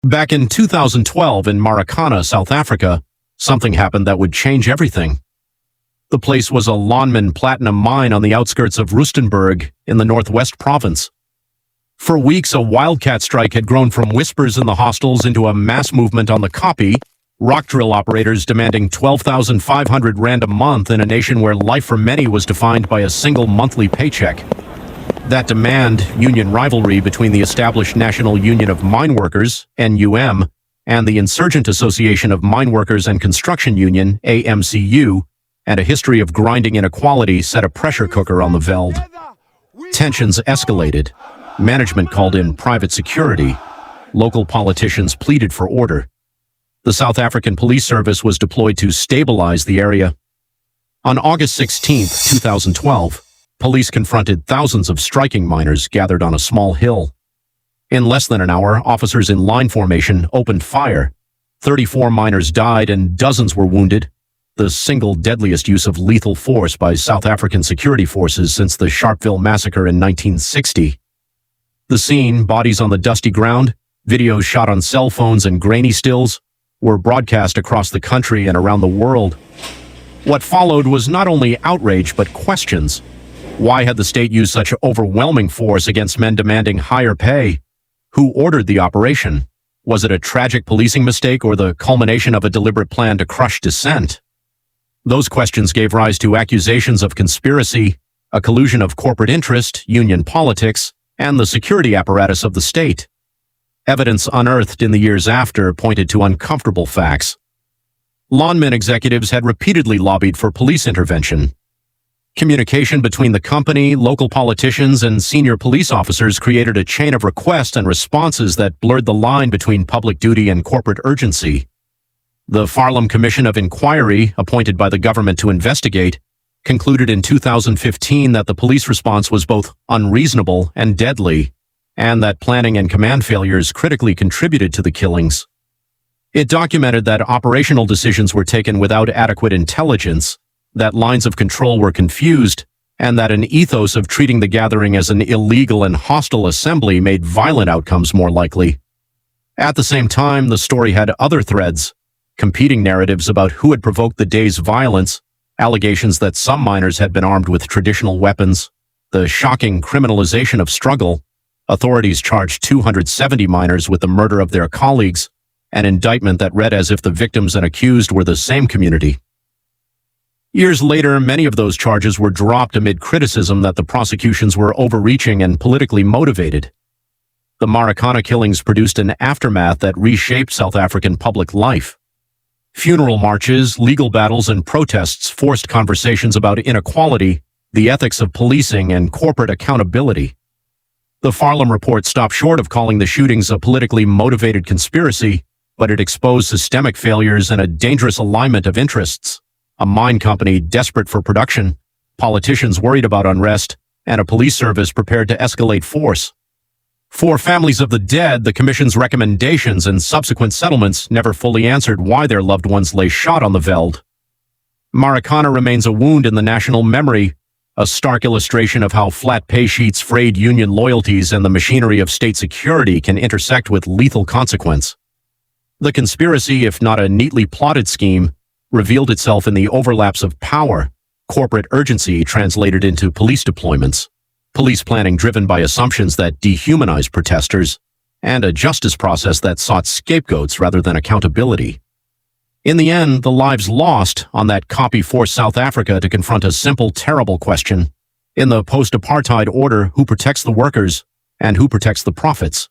Back in 2012 in Marikana, South Africa, something happened that would change everything. The place was a Lonmin platinum mine on the outskirts of Rustenburg in the Northwest Province. For weeks, a wildcat strike had grown from whispers in the hostels into a mass movement on the Koppie, rock drill operators demanding 12,500 rand a month in a nation where life for many was defined by a single monthly paycheck. That demand, union rivalry between the established National Union of Mine Workers, NUM, and the Insurgent Association of Mine Workers and Construction Union, AMCU, and a history of grinding inequality set a pressure cooker on the Veld. Tensions escalated. Management called in private security. Local politicians pleaded for order. The South African Police Service was deployed to stabilize the area. On August 16, 2012, police confronted thousands of striking miners gathered on a small hill. In less than an hour, officers in line formation opened fire. 34 miners died and dozens were wounded, the single deadliest use of lethal force by South African security forces since the Sharpeville massacre in 1960. The scene, bodies on the dusty ground, videos shot on cell phones and grainy stills, were broadcast across the country and around the world. What followed was not only outrage but questions. Why had the state used such overwhelming force against men demanding higher pay? Who ordered the operation? Was it a tragic policing mistake or the culmination of a deliberate plan to crush dissent? Those questions gave rise to accusations of conspiracy, a collusion of corporate interest, union politics, and the security apparatus of the state. Evidence unearthed in the years after pointed to uncomfortable facts. Lonmin executives had repeatedly lobbied for police intervention. Communication between the company, local politicians, and senior police officers created a chain of requests and responses that blurred the line between public duty and corporate urgency. The Farlam Commission of Inquiry, appointed by the government to investigate, concluded in 2015 that the police response was both unreasonable and deadly, and that planning and command failures critically contributed to the killings. It documented that operational decisions were taken without adequate intelligence, that lines of control were confused, and that an ethos of treating the gathering as an illegal and hostile assembly made violent outcomes more likely. At the same time, the story had other threads, competing narratives about who had provoked the day's violence, allegations that some miners had been armed with traditional weapons, the shocking criminalization of struggle. Authorities charged 270 miners with the murder of their colleagues, an indictment that read as if the victims and accused were the same community. Years later, many of those charges were dropped amid criticism that the prosecutions were overreaching and politically motivated. The Marikana killings produced an aftermath that reshaped South African public life. Funeral marches, legal battles, and protests forced conversations about inequality, the ethics of policing, and corporate accountability. The Farlam report stopped short of calling the shootings a politically motivated conspiracy, but it exposed systemic failures and a dangerous alignment of interests. A mine company desperate for production, politicians worried about unrest, and a police service prepared to escalate force. For families of the dead, the Commission's recommendations and subsequent settlements never fully answered why their loved ones lay shot on the Veld. Marikana remains a wound in the national memory, a stark illustration of how flat pay sheets, frayed union loyalties, and the machinery of state security can intersect with lethal consequence. The conspiracy, if not a neatly plotted scheme, revealed itself in the overlaps of power, corporate urgency translated into police deployments, police planning driven by assumptions that dehumanized protesters, and a justice process that sought scapegoats rather than accountability. In the end, the lives lost on that Koppie forced South Africa to confront a simple, terrible question. In the post-apartheid order, who protects the workers and who protects the profits?